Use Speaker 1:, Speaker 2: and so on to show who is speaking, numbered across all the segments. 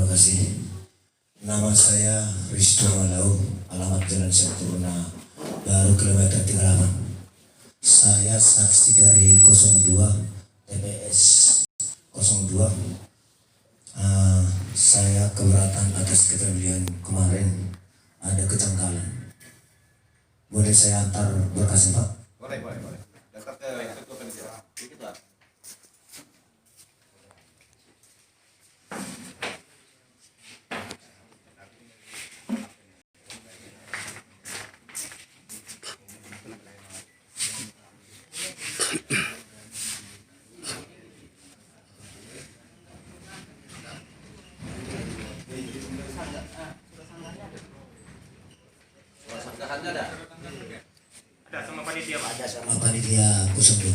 Speaker 1: kasih. Nama saya Risto Malau, alamat Jalan Sempurna Baru kilometer 38. Saya saksi dari 02 TPS 02. Saya keberatan atas kejadian kemarin, ada kejanggalan. Boleh saya antar berkasnya, Pak?
Speaker 2: Boleh. Datang ke ketua panitia. Begitu, Pak. Sanggahannya ada?
Speaker 3: Ada sama panitia, Pak.
Speaker 1: Ada sama panitia 02.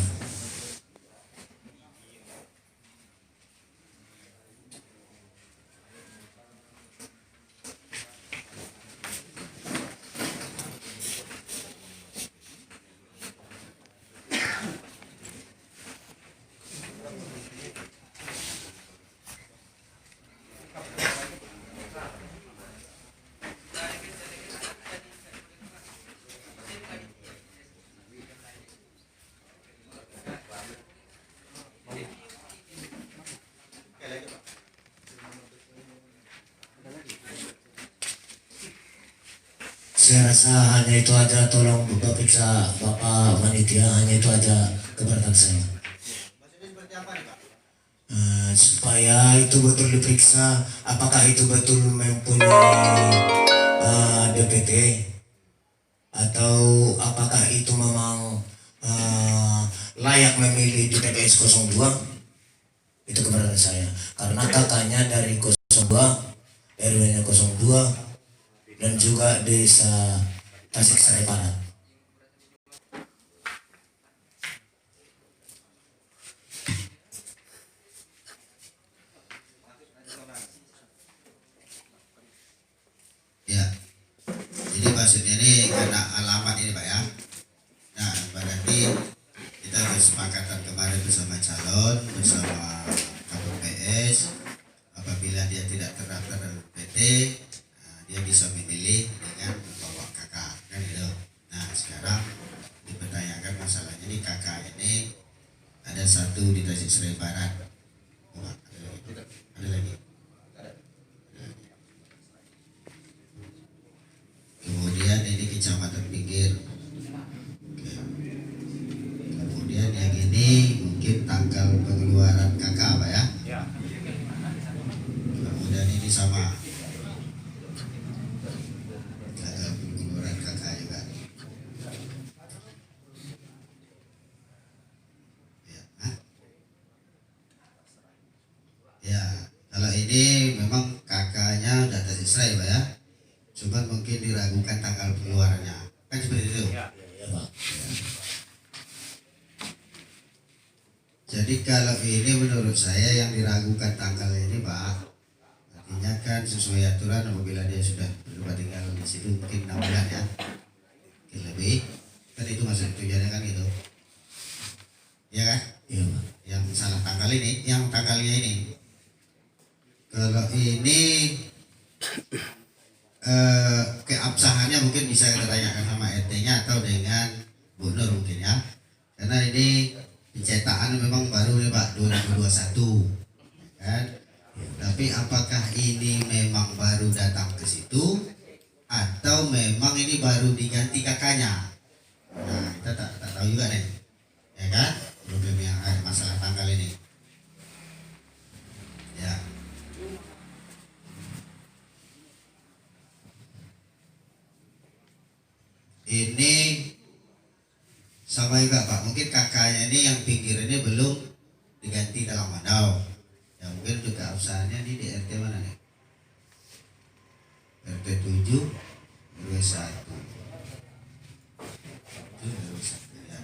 Speaker 1: Saya rasa hanya itu aja, tolong Bapak periksa Bapak panitia, hanya itu aja keberatan saya.
Speaker 2: Maksudnya seperti apa nih, Pak?
Speaker 1: Supaya itu betul diperiksa, apakah itu betul mempunyai DPT atau apakah itu memang layak memilih di TPS 02. Itu keberatan saya, karena kakaknya dari 02, RW-nya 02, dan juga desa Tasik Serai Barat.
Speaker 4: Ya, jadi maksudnya ini karena alamat ini, Pak, ya. Nah, berarti kita kesepakatan kemarin bersama calon, bersama KPPS, apabila dia tidak terdaftar dalam PT, dia bisa memilih dengan membawa kakak, kan gitu. Nah, sekarang dipertanyakan masalahnya nih, kakak ini ada satu di Tasik Serai Barat. Oh, ada lagi. Kemudian ini kecamatan pinggir. Oke. Kemudian yang ini mungkin tanggal pengeluaran kakak, Pak, ya.
Speaker 3: Ya.
Speaker 4: Kemudian ini sama. Pengeluaran kakak juga. Ya. Ya, kalau ini memang kakaknya udah Tasik Serai, Pak, ya. Cuma mungkin diragukan tanggal pengeluarannya, kan seperti itu.
Speaker 3: Ya.
Speaker 1: Ya, Pak.
Speaker 4: Jadi kalau ini menurut saya yang diragukan tanggal ini, Pak, artinya kan sesuai aturan apabila dia sudah berubah tinggal di situ mungkin 6 bulan, ya, mungkin lebih, kan itu masuk tujuannya kan gitu, ya kan?
Speaker 1: Iya, Pak.
Speaker 4: Yang salah tanggal ini, yang tanggalnya ini. Kalau ini keabsahannya mungkin bisa kita tanyakan sama RT-nya atau dengan Bu Nur mungkin, ya, karena ini pencetakan memang baru nih, Pak, 2021, kan? Tapi apakah ini memang baru datang ke situ atau memang ini baru diganti kakaknya? Nah, kita tak tahu juga nih, ya kan? Problem yang ada masalah tanggal ini, ya. Ini sama juga, Pak, mungkin kakaknya ini yang pinggir ini belum diganti dalam mandau, ya, mungkin juga usahanya ini di RT mana nih? RT 7 RW 1 ya.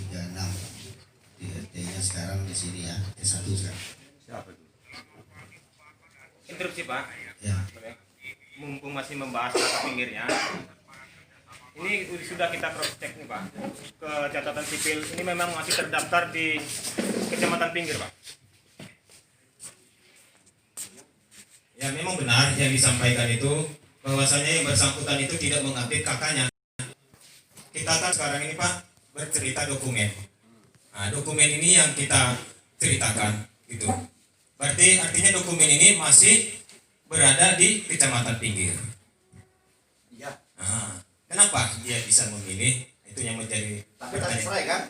Speaker 4: 36 di RT-nya sekarang di sini, ya, T1 sekarang.
Speaker 2: Siapa itu?
Speaker 3: Interupsi, Pak.
Speaker 4: Ya.
Speaker 3: Boleh. Mumpung masih membahas kata pinggirnya, ini sudah kita cross check nih, Pak, ke catatan sipil. Ini memang masih terdaftar di kecamatan pinggir, Pak. Ya memang benar yang disampaikan itu bahwasanya yang bersangkutan itu tidak mengupdate kakaknya. Kita kan sekarang ini Pak bercerita dokumen. Nah, dokumen ini yang kita ceritakan gitu. Berarti artinya dokumen ini masih berada di Kecamatan Pinggir.
Speaker 2: Iya.
Speaker 3: Nah, kenapa dia bisa memilih? Itu yang menjadi
Speaker 2: Tapi tak serai kan?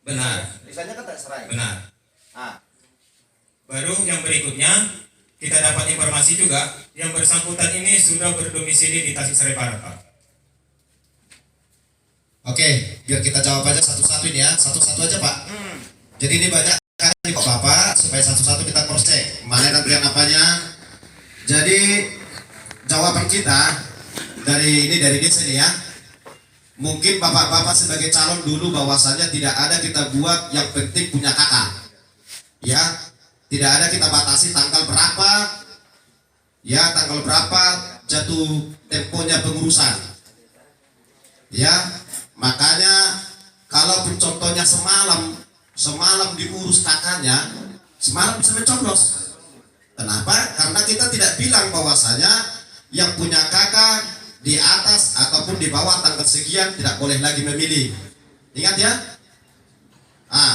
Speaker 3: Benar,
Speaker 2: Tulisannya kan tak serai.
Speaker 3: benar.
Speaker 2: Ah,
Speaker 3: Baru yang berikutnya kita dapat informasi juga yang bersangkutan ini sudah berdomisili di Tasik Barat, Pak.
Speaker 4: Oke, biar kita jawab aja satu-satu ini ya, satu-satu aja Pak. Jadi ini banyak kali Pak Bapak, supaya satu-satu kita cross check mana nanti yang apanya. Jadi jawaban kita dari di sini ya. Mungkin bapak-bapak sebagai calon dulu bahwasanya tidak ada kita buat yang penting punya kakak. Ya, tidak ada kita batasi tanggal berapa. Ya, tanggal berapa jatuh temponya pengurusan. Ya, makanya kalau contohnya semalam diurus kakaknya, semalam bisa mencoblos. Kenapa? Karena kita tidak bilang bahwasanya yang punya kakak di atas ataupun di bawah tanggal sekian tidak boleh lagi memilih. Ingat ya?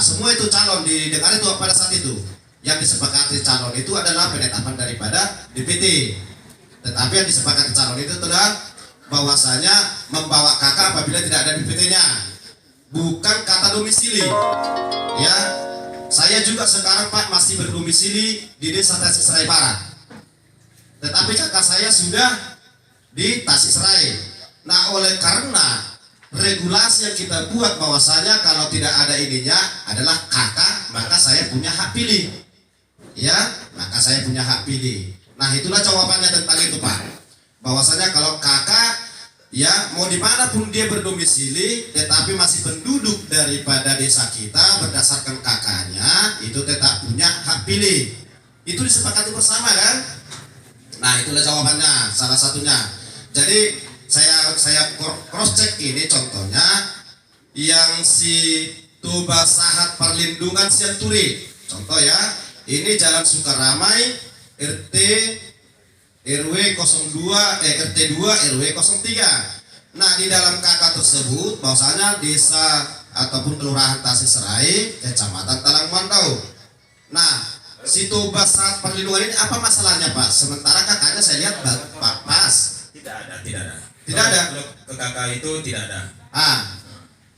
Speaker 4: Semua itu calon didengar itu pada saat itu. Yang disepakati calon itu adalah penetapan daripada DPT. Tetapi yang disepakati calon itu adalah bahwasanya membawa kakak apabila tidak ada DPT-nya. Bukan kata domisili. Ya. Saya juga sekarang Pak masih berdomisili di Desa Tasik Serai Barat. Tetapi kakak saya sudah di Tasik Serai. Nah, oleh karena regulasi yang kita buat bahwasanya kalau tidak ada ininya adalah kakak, maka saya punya hak pilih. Ya, maka saya punya hak pilih. Nah, itulah jawabannya tentang itu Pak. Bahwasanya kalau kakak ya mau dimanapun dia berdomisili, tetapi masih penduduk daripada desa kita berdasarkan kakaknya, itu tetap punya hak pilih. Itu disepakati bersama kan? Nah, itulah jawabannya, salah satunya. Jadi saya cross check ini contohnya yang si Tuba Sahat Perlindungan Sianturi. Contoh ya, ini Jalan Sukaramai RT RW 02 RT 2 RW 03. Nah, di dalam kakak tersebut bahwasanya desa ataupun kelurahan Tasik Serai, Kecamatan Talang Mandau. Nah, si Tuba Sahat Perlindungan ini apa masalahnya Pak? Sementara kakaknya saya lihat Pak pas.
Speaker 3: Tidak ada.
Speaker 4: Tidak ada.
Speaker 3: Kalau ke kakak itu tidak ada.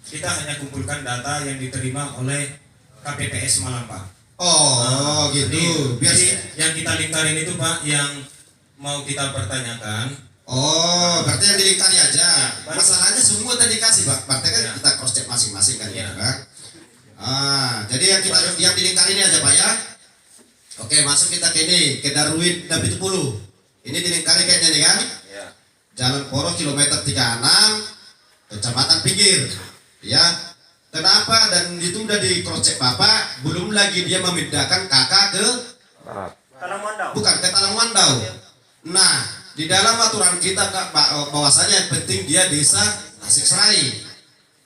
Speaker 3: Kita hanya kumpulkan data yang diterima oleh KPPS Malang, Pak.
Speaker 4: Oh, gitu.
Speaker 3: Jadi yang kita lingkarin itu Pak, yang mau kita pertanyakan.
Speaker 4: Oh, berarti yang dilingkari aja. Masalahnya semua tadi kasih Pak. Berarti kan kita cross check masing-masing kan ya, Pak. Jadi yang dilingkari ini aja Pak ya. Oke, masuk kita ke ini, ke Darwin David 10. Ini dilingkari kayaknya nih kan?
Speaker 2: iya.
Speaker 4: Jalan Poros kilometer 36 Kecamatan Pinggir. Ya. Kenapa? Dan itu udah di cross check Bapak, belum lagi dia memindahkan kakak ke
Speaker 3: Talang Mandau.
Speaker 4: bukan ke Talang Mandau. Nah, di dalam aturan kita bahwasanya yang penting dia desa Tasik Serai.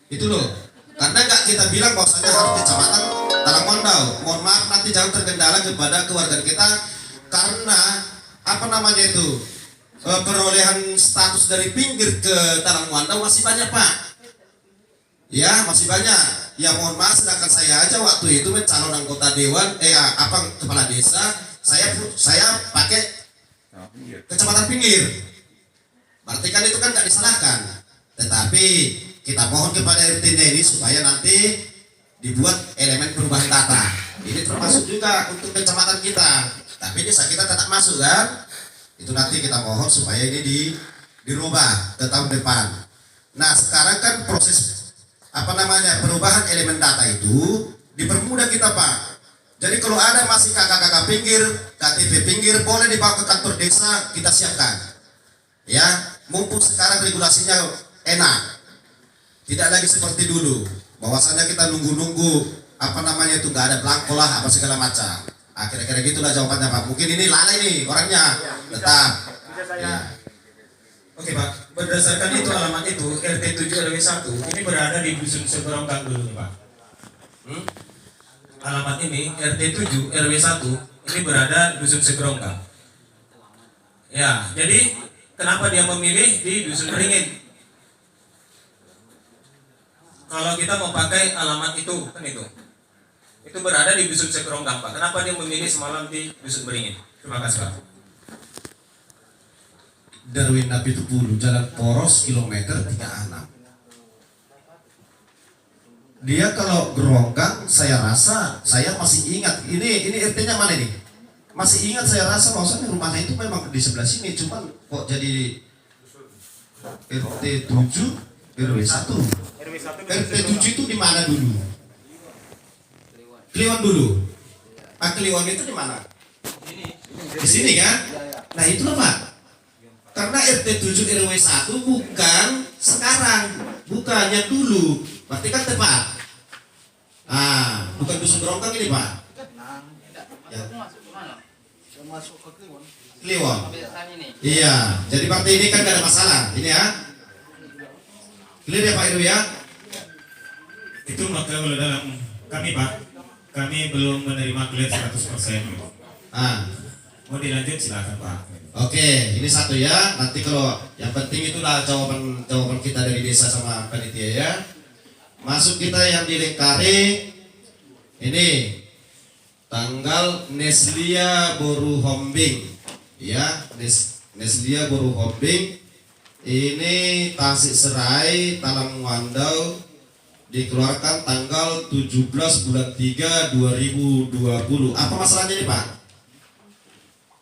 Speaker 4: Itu loh. Karena nggak kita bilang bahwasanya harus Kecamatan Talang Mandau. Mohon maaf nanti jangan terkendala kepada keluarga kita karena apa namanya itu perolehan status dari Pinggir ke Talang Mandau masih banyak Pak. Ya masih banyak. Ya mohon maaf sedangkan saya aja waktu itu calon anggota dewan kepala desa saya pakai Kecamatan Pinggir. Berarti kan itu kan nggak disalahkan. Tetapi kita mohon kepada RT-nya ini supaya nanti dibuat elemen perubahan data. Ini termasuk juga untuk kecamatan kita. Tapi desa kita tetap masuk kan? Itu nanti kita mohon supaya ini dirubah ke tahun depan. Nah sekarang kan proses perubahan elemen data itu dipermudah kita Pak. Jadi kalau ada masih kakak-kakak pinggir, KTP pinggir boleh dibawa ke kantor desa, kita siapkan. Ya, mumpung sekarang regulasinya enak. Tidak lagi seperti dulu, bahwasanya kita nunggu-nunggu itu nggak ada belangko lah apa segala macam. Kira-kira gitulah jawabannya Pak. Mungkin ini lalai nih orangnya, tetap. Ya.
Speaker 3: Oke Pak, berdasarkan itu alamat itu RT 7 RW 1 ini berada di Dusun Seberonggang dulu nih Pak. Alamat ini RT 7 RW 1 ini berada Dusun Seberonggang. Ya, jadi kenapa dia memilih di Dusun Beringin? Kalau kita mau pakai alamat itu, kan itu berada di Dusun Sekerong Dampak. Kenapa dia memilih semalam di Dusun Beringin? Terima kasih Pak.
Speaker 5: Darwin Nabi Tupulu, Jalan Poros, kilometer 36. Dia kalau geronggang, saya rasa, saya masih ingat. Ini RT-nya mana nih? Masih ingat saya rasa bahwasanya rumahnya itu memang di sebelah sini, cuman kok jadi RT 7 RW 1. RT 7 itu di mana dulu? Kliwon dulu. Kliwon itu di mana? Di sini kan? Nah itulah Pak. Karena RT 7 RW 1 bukan sekarang, bukannya dulu. Berarti kan tepat. Bukan dusun geronggang ini Pak. Ya.
Speaker 6: Masuk ke
Speaker 5: Kliwon. Iya, jadi partai ini kan gak ada masalah. Ini ya. Clear ya Pak Irwi ya?
Speaker 3: Itu maka kalau dalam kami Pak, kami belum menerima clear 100%. Mau dilanjut silakan Pak.
Speaker 5: Oke, ini satu ya. Nanti kalau yang penting itulah jawaban kita dari desa sama panitia ya. Masuk kita yang di Lengkari. Ini tanggal Neslia Boru Hombing ya, Neslia Boru Hombing ini Tasik Serai Talang Wandau, dikeluarkan tanggal 17 bulan 3 2020. Apa masalahnya ini Pak?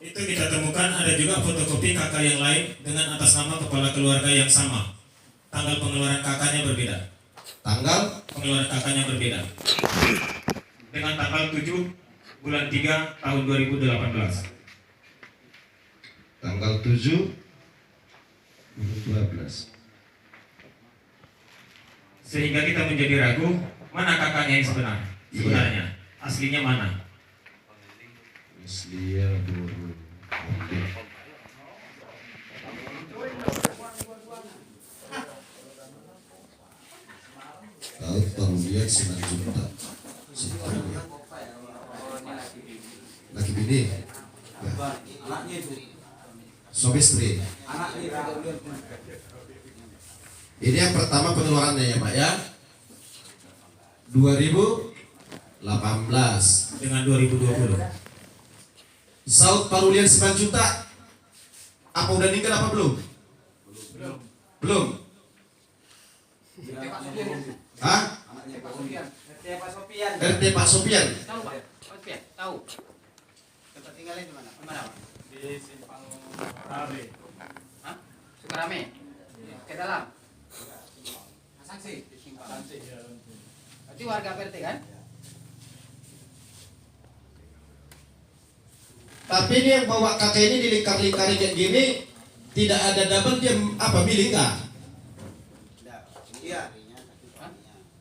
Speaker 3: Itu kita temukan ada juga fotokopi kakak yang lain dengan atas nama kepala keluarga yang sama. Tanggal pengeluaran kakaknya berbeda.
Speaker 5: Tanggal
Speaker 3: Pengeluaran kakaknya berbeda. Dengan tanggal 7 bulan 3 tahun 2018.
Speaker 5: tanggal 7 2012.
Speaker 3: Sehingga kita menjadi ragu mana kakaknya yang sebenarnya. Aslinya mana?
Speaker 5: Neslia Boru Hombing. Laut Parulian 9 juta. Laki bini ya. Suami istri. Ini yang pertama pengeluarannya ya Pak ya, 2018
Speaker 3: Dengan 2020.
Speaker 5: Saud Parulian 9 juta. Apa udah nikah apa belum? Belum. Hah? RT Pak Sopian.
Speaker 6: Tahu Pak? Oke, tahu. Tempat tinggalnya di mana? Di mana Pak?
Speaker 7: Di Simpang Rame.
Speaker 6: Hah? Sukarame? Ke dalam? Saksi?
Speaker 7: Sanksi ya.
Speaker 6: Berarti warga PRT kan?
Speaker 5: Tapi ini yang bawa kakek ini dilingkar-lingkari kayak gini, tidak ada double, dia apa milih nggak?
Speaker 8: Iya.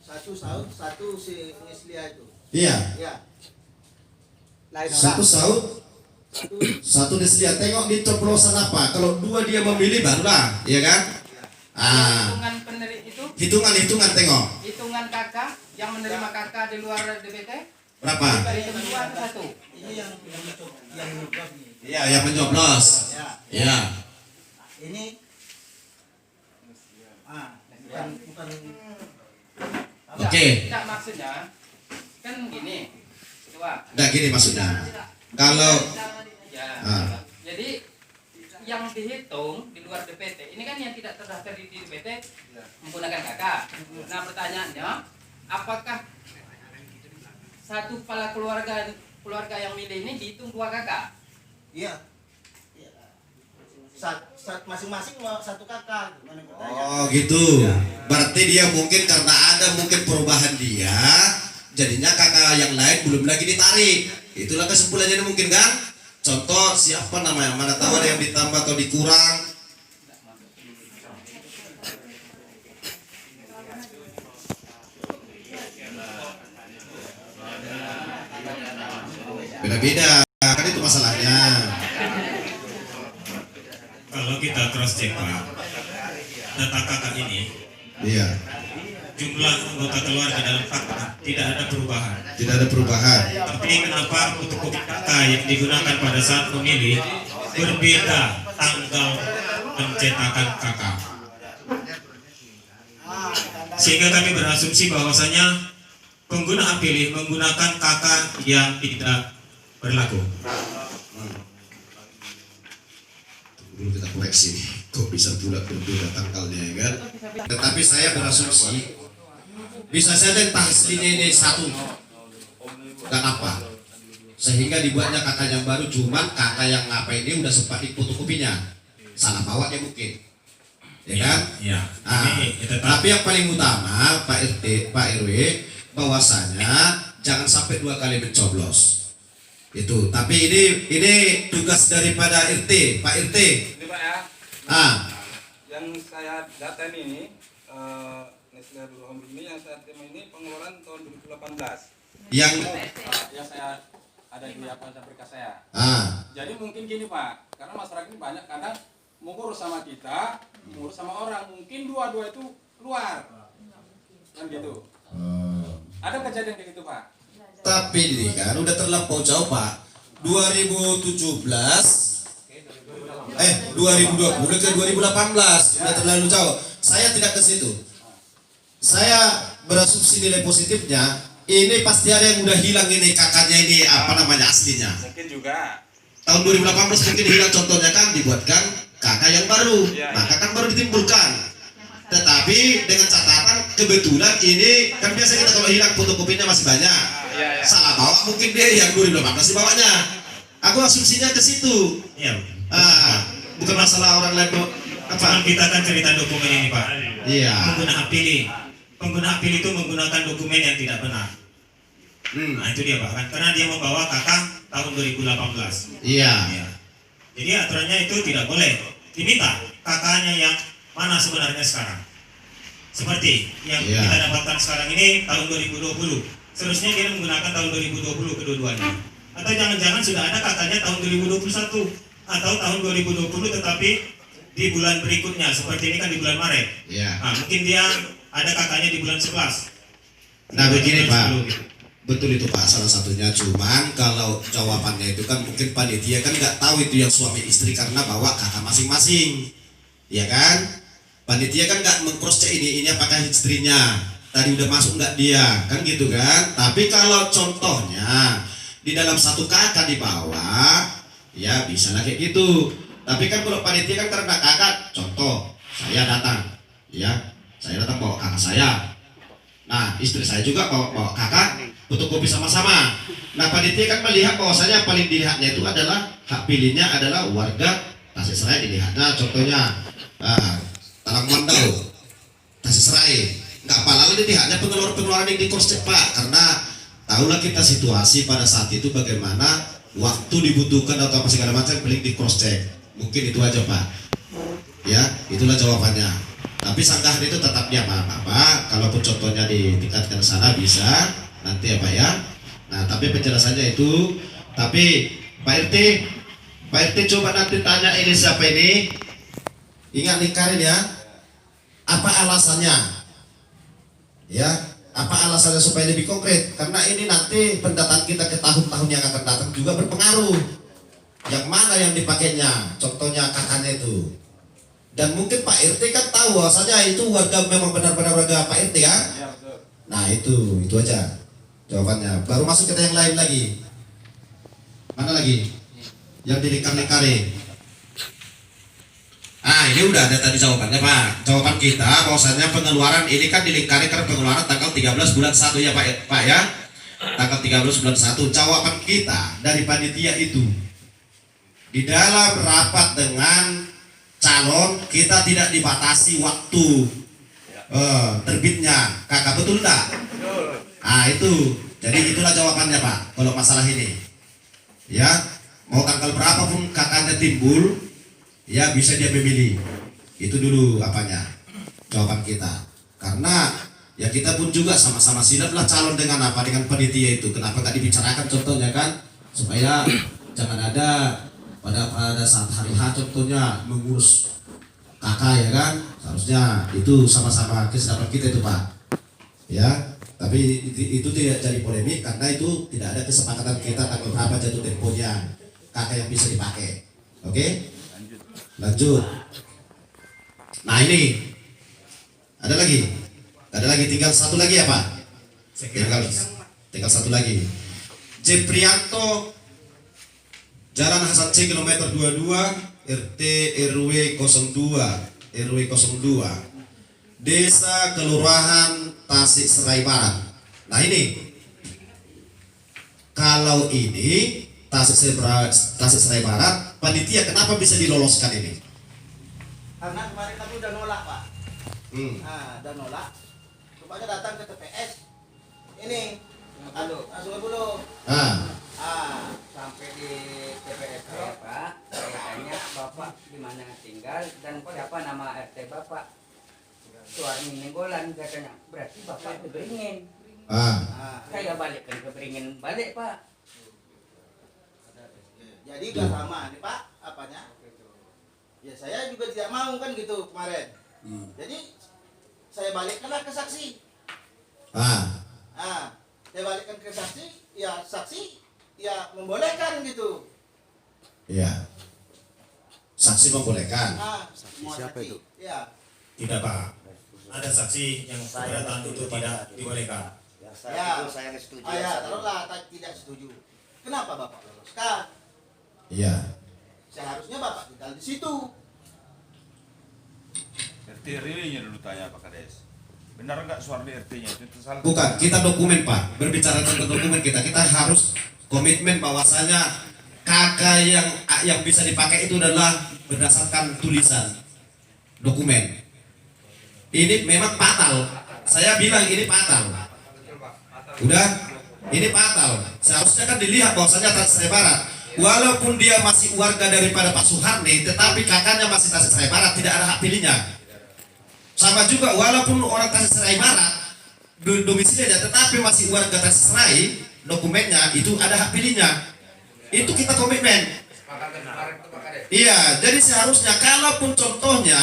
Speaker 8: Satu Saud, satu si Neslia itu.
Speaker 5: Iya.
Speaker 8: Iya. Lain
Speaker 5: Satu
Speaker 8: orang.
Speaker 5: Saud, satu Neslia. Tengok di coplosan apa. Kalau dua dia memilih barulah, ya kan?
Speaker 6: Hitungan penerima itu,
Speaker 5: Hitungan tengok.
Speaker 6: hitungan kakak yang menerima kakak di luar DPT,
Speaker 5: Berapa?
Speaker 6: hitung dua atau satu?
Speaker 8: Ini yang nyoblos nih.
Speaker 5: Iya, yang mencoblos.
Speaker 8: Ya.
Speaker 5: Iya.
Speaker 8: Ini bukan
Speaker 5: Oke.
Speaker 6: Tidak, maksudnya kan gini. Coba.
Speaker 5: Nggak gini maksudnya. Kalau
Speaker 6: Ya. Jadi yang dihitung di luar DPT ini kan yang tidak terdaftar di DPT menggunakan kakak. Nah pertanyaannya, apakah satu kepala keluarga yang milih ini dihitung dua kakak?
Speaker 8: iya. Masing-masing satu kakak. Gimana katanya?
Speaker 5: oh gitu. Berarti dia mungkin karena ada mungkin perubahan dia, jadinya kakak yang lain belum lagi ditarik. Itulah kesimpulannya mungkin kan? Contoh siapa namanya? Mana tahu ada yang ditambah atau dikurang. Beda-beda, kan itu masalahnya.
Speaker 3: Kalau kita cross check Pak, data kakak ini
Speaker 5: Iya,
Speaker 3: jumlah anggota keluarga dalam fakta tidak ada perubahan.
Speaker 5: tidak ada perubahan.
Speaker 3: Tapi kenapa fotokopi kakak yang digunakan pada saat memilih berbeda tanggal pencetakan KK. Sehingga kami berasumsi bahwasanya pengguna hak pilih menggunakan KK yang tidak berlaku.
Speaker 5: Dulu kita koreksi, kok bisa pula berbeda tanggalnya ya kan? Tetapi saya berasumsi bisa saja entah aslinya ini satu dan apa, sehingga dibuatnya kakak yang baru, cuman kakak yang apa ini udah sempat fotokopinya, salah bawanya mungkin, ya kan?
Speaker 3: Ya.
Speaker 5: Nah,
Speaker 3: Ini tetap
Speaker 5: tapi yang paling utama Pak RT, Pak RW, bahwasanya jangan sampai 2 kali mencoblos. Itu. Tapi ini tugas daripada RT, Pak RT.
Speaker 2: Ini Pak ya,
Speaker 5: Ah,
Speaker 2: yang saya data ini Nestle Home ini yang saya terima ini pengeluaran tahun 2018.
Speaker 5: yang
Speaker 2: Yang saya ada di akun berkas saya.
Speaker 5: jadi
Speaker 2: Mungkin gini Pak, karena masyarakat ini banyak kadang mau ngurus sama kita, ngurus sama orang, mungkin dua-dua itu keluar, kan gitu. Ada kejadian kayak gitu Pak?
Speaker 5: tapi ini kan udah terlampau jauh Pak. 2017 2020 ke 2018 udah terlalu jauh. Saya tidak ke situ. Saya berasumsi nilai positifnya ini pasti ada yang udah hilang ini kakaknya ini apa namanya aslinya.
Speaker 2: Mungkin juga.
Speaker 5: Tahun 2018 mungkin hilang, contohnya kan dibuatkan kakak yang baru,
Speaker 2: Ya,
Speaker 5: maka kan baru ditimbulkan. Tetapi dengan catatan kebetulan ini kan biasa kita kalau hilang fotokopinya masih banyak.
Speaker 2: Ya.
Speaker 5: Salah bawa mungkin dia yang 2018 dibawanya. Aku asumsinya ke situ.
Speaker 3: ya.
Speaker 5: Bukan masalah orang lain
Speaker 3: Apa kita kan cerita dokumen ini Pak.
Speaker 5: Iya.
Speaker 3: Pengguna hak pilih. Pengguna hak pilih itu menggunakan dokumen yang tidak benar. Nah itu dia Pak, kan karena dia membawa KK tahun 2018.
Speaker 5: Iya.
Speaker 3: Ya. Jadi aturannya itu tidak boleh diminta KK-nya yang mana sebenarnya sekarang. Seperti yang
Speaker 5: Iya.
Speaker 3: kita dapatkan sekarang ini tahun 2020. Seharusnya dia menggunakan tahun 2020 kedua-duanya. Atau jangan-jangan sudah ada KK-nya tahun 2021 atau tahun 2020 tetapi di bulan berikutnya, seperti ini kan di bulan Maret.
Speaker 5: Iya.
Speaker 3: Nah, mungkin dia ada kakaknya di bulan 11.
Speaker 5: Nah begini
Speaker 3: Bulan
Speaker 5: Pak,
Speaker 3: 10 gitu.
Speaker 5: betul itu Pak salah satunya. Cuman kalau jawabannya itu kan mungkin panitia kan nggak tahu itu yang suami istri karena bawa kakak masing-masing, ya kan? Panitia kan nggak meng-cross check ini apakah istrinya tadi udah masuk nggak dia, kan gitu kan? Tapi kalau contohnya di dalam satu kakak di bawah, ya bisa lah kayak gitu. Tapi kan kalau panitia kan karena kakak, contoh saya datang, ya saya datang bawa kakak saya. Nah, istri saya juga bawa kakak, fotokopi sama-sama. Nah, panitia kan melihat bahwasanya paling dilihatnya itu adalah hak pilihnya adalah warga Tasikserai dilihatnya. Contohnya Talang Mandau, Tasikserai. Nggak apa lalu dilihatnya pengeluaran yang di cross check Pak, karena tahulah kita situasi pada saat itu bagaimana waktu dibutuhkan atau apa segala macam paling di cross check. Mungkin itu aja Pak. Ya, itulah jawabannya. Tapi sanggahan itu tetap dia apa-apa. Kalaupun contohnya ditingkatkan sana bisa nanti ya Pak ya. Nah tapi penjelasannya itu. Tapi Pak RT coba nanti tanya ini siapa ini. Ingat lingkarin ya. Apa alasannya? Ya, apa alasannya supaya lebih konkret? Karena ini nanti pendataan kita ke tahun-tahun yang akan datang juga berpengaruh. Yang mana yang dipakainya? Contohnya kakaknya itu. Dan mungkin Pak RT kan tahu bahwasanya itu warga memang benar-benar warga Pak RT kan?
Speaker 2: Ya, betul.
Speaker 5: Nah itu aja jawabannya. Baru masuk kita yang lain lagi. Mana lagi? Yang dilingkar-lingkarin. Ini udah ada tadi jawabannya Pak. Jawaban kita bahwasanya pengeluaran ini kan dilingkari karena pengeluaran tanggal 13 bulan 1 ya Pak ya. Tanggal 13 bulan 1. Jawaban kita dari panitia itu di dalam rapat dengan calon kita tidak dibatasi waktu terbitnya kakak, betul tak? Itu jadi itulah jawabannya Pak kalau masalah ini ya. Mau tanggal berapa pun kakaknya timbul ya bisa dia memilih. Itu dulu apanya jawaban kita, karena ya kita pun juga sama-sama silatlah calon dengan apa dengan panitia itu. Kenapa nggak dibicarakan contohnya kan, supaya jangan ada pada saat hari H contohnya mengurus kakak ya kan, seharusnya itu sama-sama kesadaran kita itu Pak ya. Tapi itu tidak jadi polemik karena itu tidak ada kesepakatan kita tanggal berapa jatuh temponya kakak yang bisa dipakai. Oke? Lanjut. Nah ini ada lagi, tinggal satu lagi ya Pak. Tinggal satu lagi. Jeprianto, Jalan Hasan C kilometer 22, RT RW 02, Desa Kelurahan Tasik Serai Barat. Nah ini, kalau ini Tasik Serai Barat, panitia kenapa bisa diloloskan ini?
Speaker 8: Karena kemarin kami udah nolak Pak. Udah nolak. Rupanya datang ke TPS. Ini Sungai Buloh.
Speaker 6: Sampai di TPS saya Pak, saya tanya Bapak di mana tinggal dan siapa nama RT Bapak. Suami Nenggolan katanya, berarti Bapak ke Beringin. Saya balikkan ke Beringin balik Pak.
Speaker 8: Jadi gak sama nih Pak, apanya? Ya saya juga tidak mau kan gitu kemarin. Jadi saya balikkanlah ke saksi. Saya balikkan ke saksi, ya saksi ya membolehkan gitu.
Speaker 5: Ya. Saksi membolehkan.
Speaker 8: Siapa itu? Ya.
Speaker 3: Tidak Pak. Ada saksi yang keberatan itu tidak dibolehkan.
Speaker 8: Saya setuju. Taruhlah tidak setuju. Kenapa Bapak loloskan?
Speaker 5: Iya.
Speaker 8: Seharusnya Bapak tinggal di situ.
Speaker 9: RT RW-nya dulu tanya Pak Kades. Benar nggak suara di RT-nya itu salah?
Speaker 5: Bukan, kita dokumen Pak. Berbicara tentang dokumen kita harus komitmen bahwasanya kakak yang bisa dipakai itu adalah berdasarkan tulisan dokumen. Ini memang fatal. Saya bilang ini fatal. Udah, ini fatal. Seharusnya kan dilihat bahwasanya Tasik Serai Barat, walaupun dia masih warga daripada Pak Suharni, tetapi kakaknya masih Tasik Serai Barat, tidak ada hak pilihnya. Sama juga walaupun orang Tasik Serai Barat domisilinya, tetapi masih warga Tasik Serai, dokumennya itu ada hak pilihnya. Itu kita komitmen. Iya, jadi seharusnya kalaupun contohnya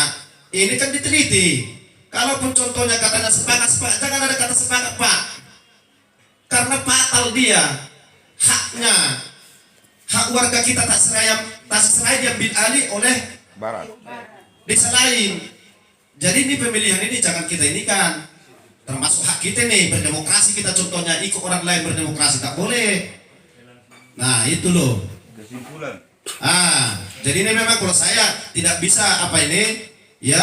Speaker 5: ini kan diteliti. Kalaupun contohnya katanya sepakat, jangan ada kata sepakat Pak. Karena fatal dia, hak warga kita Tasik Serai diambil alih oleh
Speaker 9: Barat.
Speaker 5: desa lain. Jadi ini pemilihan ini jangan kita ini kan, termasuk hak kita nih berdemokrasi, kita contohnya ikut orang lain berdemokrasi tak boleh. Nah itu loh.
Speaker 9: Kesimpulan.
Speaker 5: Jadi ini memang kalau saya tidak bisa apa ini ya,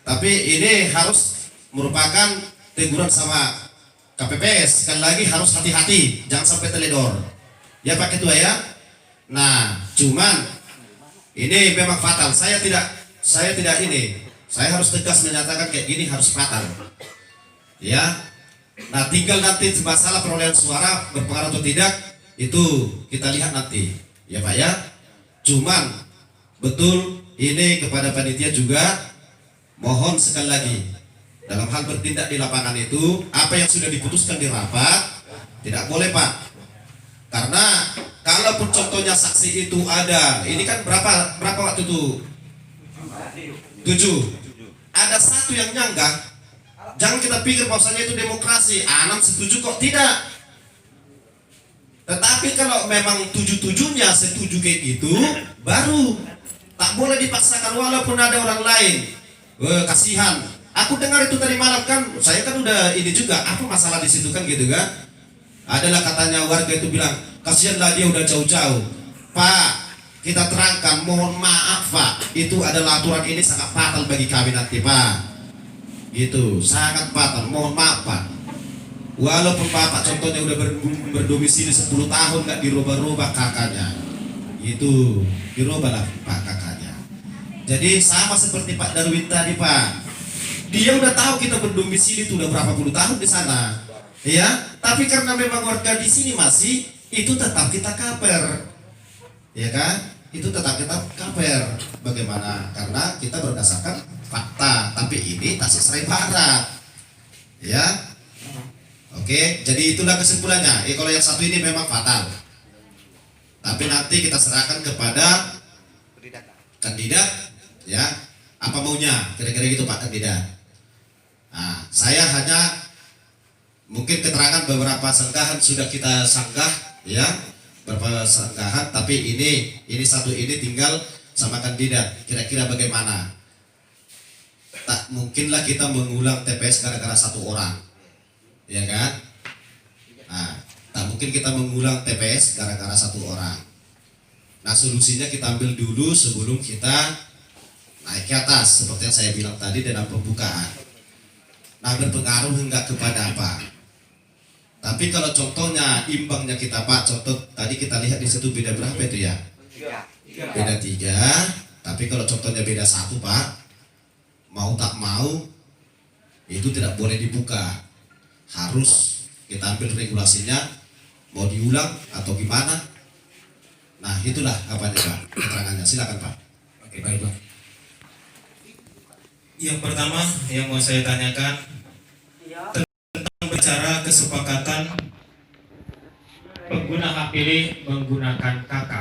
Speaker 5: tapi ini harus merupakan teguran sama KPPS. Sekali lagi harus hati-hati, jangan sampai teledor. Ya Pak Ketua ya. Nah, cuman ini memang fatal. Saya tidak ini. Saya harus tegas menyatakan kayak gini harus fatal. Ya. Nah, tinggal nanti masalah perolehan suara berpengaruh atau tidak itu kita lihat nanti. Ya Pak ya. Cuman betul ini kepada panitia juga mohon sekali lagi dalam hal bertindak di lapangan itu apa yang sudah diputuskan di rapat tidak boleh Pak. Karena kalaupun contohnya saksi itu ada, ini kan berapa waktu itu? 7. Ada satu yang nyanggah, jangan kita pikir bahwasanya itu demokrasi. 6 setuju kok tidak. Tetapi kalau memang 7-7-nya setuju kayak gitu, baru tak boleh dipaksakan walaupun ada orang lain. Kasihan. Aku dengar itu tadi malam kan, saya kan udah ini juga, apa masalah di situ kan gitu kan? Adalah katanya warga itu bilang, kasihanlah dia udah jauh-jauh. Pak, kita terangkan, mohon maaf Pak, itu adalah aturan ini sangat fatal bagi kami nanti Pak. Gitu, sangat fatal, mohon maaf Pak. Walaupun Bapak contohnya udah berdomisili 10 tahun nggak dirubah-rubah kakaknya, itu dirubahlah Pak kakaknya. Jadi sama seperti Pak Darwin tadi Pak, dia udah tahu kita berdomisili itu udah berapa puluh tahun di sana, ya. Tapi karena memang warga di sini masih, itu tetap kita kaper, ya kan? Itu tetap kita kaper. Bagaimana? Karena kita berdasarkan fakta. Tapi ini Tasik Serai Barat, ya. Oke, jadi itulah kesimpulannya. Kalau yang satu ini memang fatal. Tapi nanti kita serahkan kepada kandidat, ya. Apa maunya? Kira-kira gitu Pak kandidat. Nah, saya hanya mungkin keterangan beberapa sanggahan sudah kita sanggah, ya. Beberapa sanggahan, tapi ini satu ini tinggal sama kandidat. Kira-kira bagaimana? Tak mungkinlah kita mengulang TPS gara-gara satu orang, ya kan? Nah, tak mungkin kita mengulang TPS gara-gara satu orang. Nah, solusinya kita ambil dulu sebelum kita naik ke atas, seperti yang saya bilang tadi dalam pembukaan. Nah, berpengaruh enggak kepada apa? Tapi kalau contohnya imbangnya kita Pak, contoh tadi kita lihat di situ beda berapa itu ya? Beda 3. Tapi kalau contohnya beda 1 Pak, mau tak mau itu tidak boleh dibuka. Harus kita ambil regulasinya, mau diulang atau gimana? Nah, itulah apa nih Pak keterangannya. Silakan Pak.
Speaker 3: Oke, baik Pak. Yang pertama yang mau saya tanyakan tentang bicara kesepakatan pengguna hak pilih menggunakan KK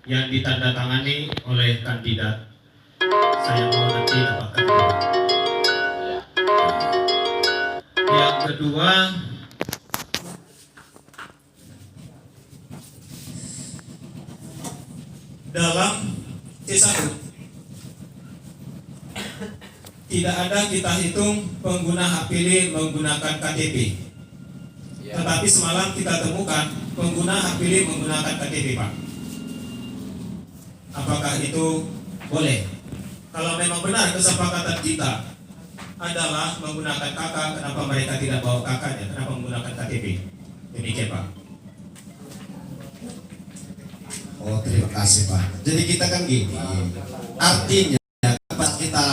Speaker 3: yang ditandatangani oleh kandidat. Saya mau nanti dapatkan. Yang kedua, dalam C1 tidak ada kita hitung pengguna hak pilih menggunakan KTP. Tetapi semalam kita temukan pengguna hak pilih menggunakan KTP, Pak. Apakah itu boleh? Kalau memang benar kesepakatan kita adalah menggunakan KK, kenapa mereka tidak bawa KK-nya? Kenapa menggunakan KTP? Demikian, Pak.
Speaker 5: Oh, terima kasih Pak. Jadi kita kan gini, artinya pas kita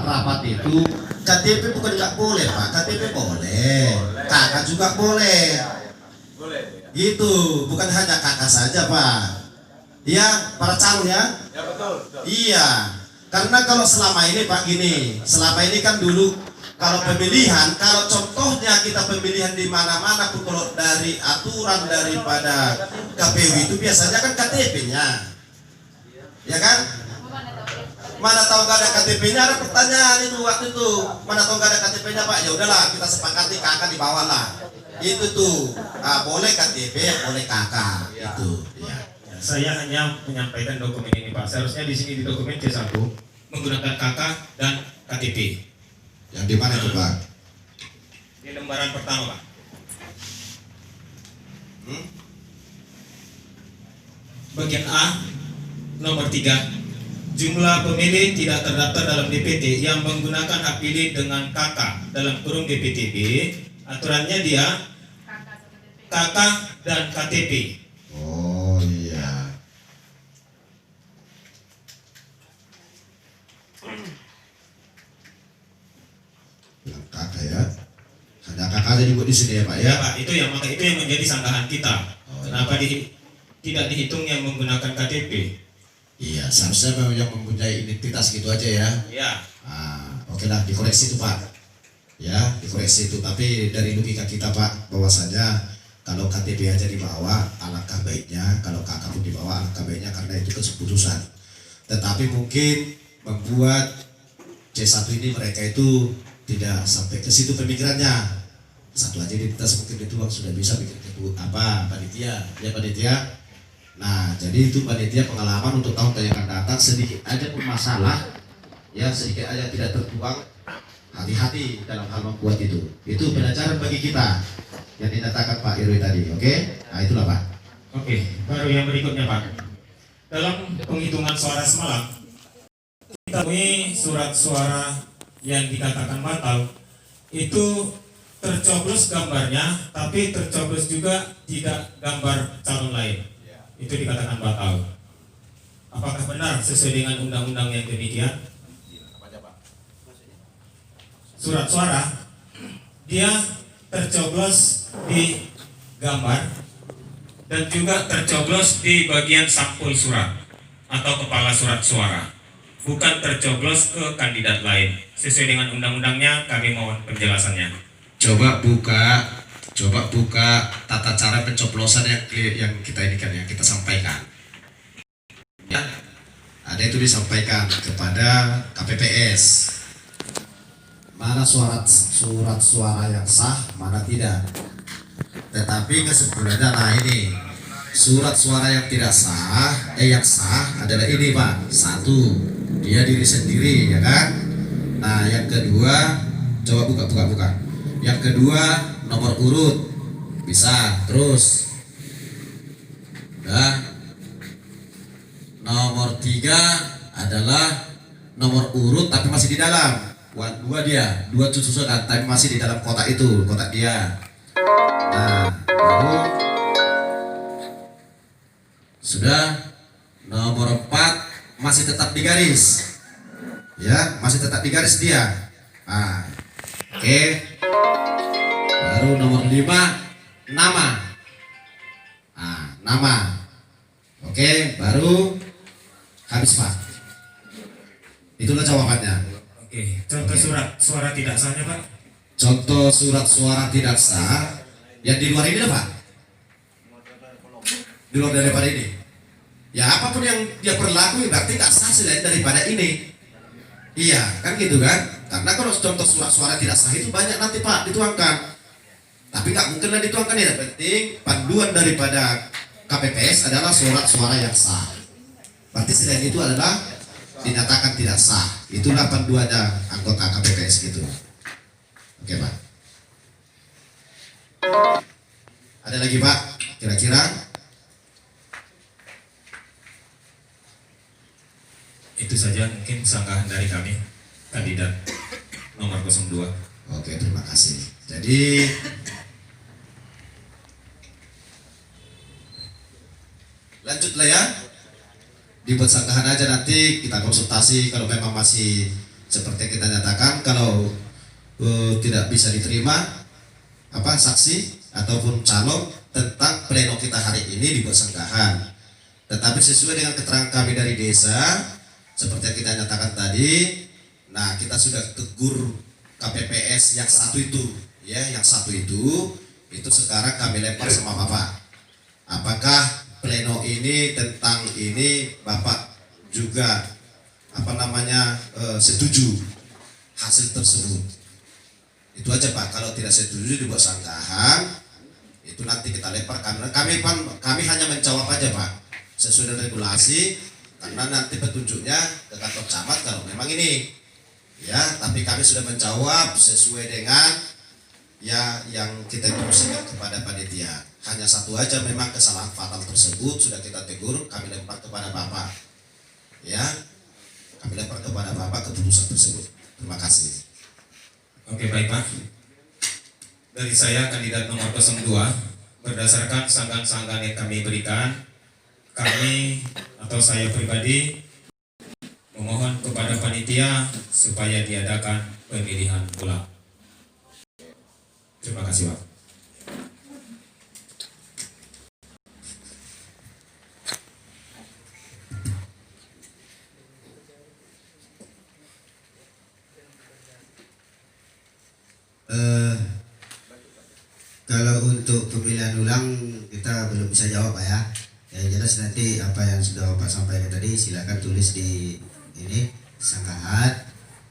Speaker 5: rapat itu KTP bukan nggak boleh Pak, KTP boleh, kakak juga boleh. Gitu, bukan hanya kakak saja Pak. Ya, para calon ya.
Speaker 8: Ya betul.
Speaker 5: Iya, karena kalau selama ini Pak gini, selama ini kan dulu kalau pemilihan, kalau contohnya kita pemilihan di mana-mana pun kalau dari aturan daripada KPU itu biasanya kan KTP-nya, ya kan? Mana tahu gak ada KTP-nya, ada pertanyaan itu waktu itu. Mana tahu gak ada KTP-nya Pak, ya udahlah kita sepakati kakak di bawah lah. Itu tuh, boleh KTP, boleh kakak itu. Ya.
Speaker 3: Saya hanya menyampaikan dokumen ini Pak. Seharusnya di sini di dokumen C1 menggunakan KK dan KTP.
Speaker 5: Yang di mana itu Pak?
Speaker 3: Di lembaran pertama Pak. Bagian A nomor 3. Jumlah pemilih tidak terdaftar dalam DPT yang menggunakan hak pilih dengan KK dalam kurung DPTB. Aturannya dia KK dan KTP.
Speaker 5: Oh iya. Bilang kakak ya. Hanya kakak aja juga di sini ya Pak ya.
Speaker 3: Ya Pak, itu yang menjadi sanggahan kita. Kenapa tidak dihitung yang menggunakan KTP?
Speaker 5: Iya, seharusnya memang yang mempunyai identitas gitu aja ya.
Speaker 3: Ya.
Speaker 5: Oke lah, dikoreksi itu Pak. Ya, dikoreksi itu. Tapi dari logika kita Pak, bahwasanya kalau KTP aja dibawa, alangkah baiknya. Kalau kakak pun dibawa, alangkah baiknya karena itu keputusan. Tetapi mungkin membuat C1 ini mereka itu tidak sampai ke situ pemikirannya. Satu aja identitas mungkin itu sudah bisa bikin panitia, ya panitia. Nah, jadi itu panitia pengalaman untuk tahun yang akan datang sedikit aja pun masalah, ya sedikit aja tidak tertuang, hati-hati dalam hal membuat itu. Itu pelajaran bagi kita yang dinyatakan Pak Irwi tadi, oke? Nah itulah Pak.
Speaker 3: Oke, baru yang berikutnya Pak. Dalam penghitungan suara semalam, kita temui surat suara yang dikatakan batal itu tercoblos gambarnya, tapi tercoblos juga tidak gambar calon lain. Itu dikatakan batal. Apakah benar sesuai dengan undang-undang yang demikian? Surat suara dia tercoblos di gambar dan juga tercoblos di bagian sampul surat atau kepala surat suara, bukan tercoblos ke kandidat lain. Sesuai dengan undang-undangnya, kami mohon penjelasannya.
Speaker 5: Coba buka tata cara pencoblosan yang kita ini kan yang kita sampaikan. Ya, ada itu disampaikan kepada KPPS. Mana surat suara yang sah, mana tidak. Tetapi kesimpulannya nah ini surat suara yang tidak sah, yang sah adalah ini Pak. Satu, dia diri sendiri, ya kan? Nah, yang kedua, coba buka. Yang kedua, nomor urut, bisa. Terus, nah, nomor 3 adalah nomor urut tapi masih di dalam. Dua dia, dua susunan tapi masih di dalam kotak itu, kotak dia. Nah, baru sudah. Nomor 4 masih tetap di garis, ya, masih tetap di garis dia. Nah, oke. Baru nomor 5 nama. Nah, nama. Oke, baru habis Pak. Itulah jawabannya.
Speaker 3: Oke, contoh surat suara tidak sahnya Pak.
Speaker 5: Contoh surat suara tidak sah yang di luar ini lah Pak. Di luar daripada ini. Ya apapun yang dia berlaku berarti tak sah selain daripada ini. Iya, kan gitu kan? Karena kalau contoh surat suara tidak sah itu banyak nanti Pak dituangkan. Tapi nggak mungkinlah dituangkan ya. Penting panduan daripada KPPS adalah surat suara yang sah. Berarti selain itu adalah dinyatakan tidak sah. Itulah panduannya anggota KPPS gitu. Oke Pak. Ada lagi Pak? Kira-kira?
Speaker 3: Itu saja mungkin sanggahan dari kami, kandidat nomor 02.
Speaker 5: Oke, terima kasih. Jadi lanjutlah ya. Dibuat sanggahan aja, nanti kita konsultasi kalau memang masih seperti yang kita nyatakan. Kalau tidak bisa diterima saksi ataupun calon tentang pleno kita hari ini, dibuat sanggahan. Tetapi sesuai dengan keterangan kami dari desa seperti yang kita nyatakan tadi, nah kita sudah tegur KPPS yang satu itu, ya, yang satu itu sekarang kami lempar sama Bapak. Apakah pleno ini tentang ini Bapak juga setuju hasil tersebut? Itu aja Pak. Kalau tidak setuju dibuat sanggahan, itu nanti kita lempar. Kami hanya menjawab aja Pak sesuai dengan regulasi, karena nanti petunjuknya ke kantor camat kalau memang ini, ya. Tapi kami sudah menjawab sesuai dengan ya yang kita instruksikan kepada panitia. Hanya satu aja memang kesalahan fatal tersebut sudah kita tegur, kami lempar kepada Bapak, ya, kami lempar kepada Bapak keputusan tersebut. Terima kasih.
Speaker 3: Oke, baik Pak. Dari saya kandidat nomor 02, berdasarkan sanggahan-sanggahan yang kami berikan, kami atau saya pribadi memohon kepada panitia supaya diadakan pemilihan ulang. Terima kasih Pak.
Speaker 4: Kalau untuk pemilihan ulang kita belum bisa jawab Pak ya. Yang jelas nanti apa yang sudah Bapak sampaikan tadi silakan tulis di ini sanggahan,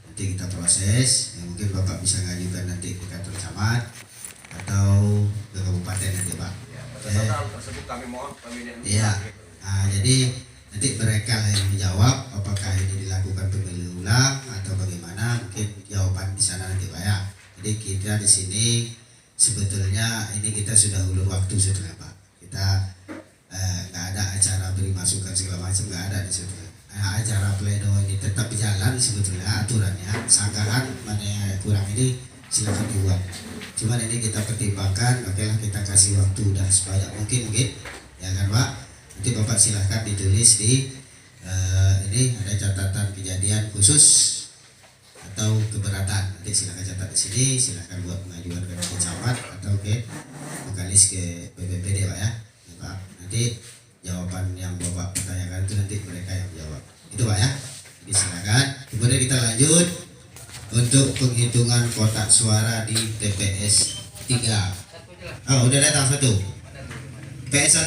Speaker 4: nanti kita proses. Yang mungkin Bapak bisa ngajukan nanti ke kantor camat atau ke kabupaten nanti Pak.
Speaker 9: Tersebut kami mohon pemilihan.
Speaker 4: Iya. Nah, jadi nanti mereka yang menjawab apakah ini dilakukan pemilihan ulang atau bagaimana, mungkin jawaban di sana nanti Pak ya. Jadi kita di sini sebetulnya ini kita sudah ulur waktu sebetulnya Pak. Kita nggak ada acara beri masukan segala macam, nggak ada di situ. Acara pleno ini tetap berjalan sebetulnya aturannya. Sanggahan mana yang kurang ini silakan dibuat. Cuman ini kita pertimbangkan, okelah kita kasih waktu dan sebanyak mungkin ya kan Pak. Nanti Bapak silahkan ditulis di ini ada catatan kejadian khusus atau keberatan. Nanti silahkan catat di sini, silahkan buat pengajuan ke camat atau ke vokalis ke BPPD Pak ya. Pak, nanti jawaban yang Bapak pertanyakan itu nanti mereka yang jawab. Itu Pak ya. Jadi silakan. Kemudian kita lanjut untuk penghitungan kotak suara di TPS 3. Oh, udah datang satu. PS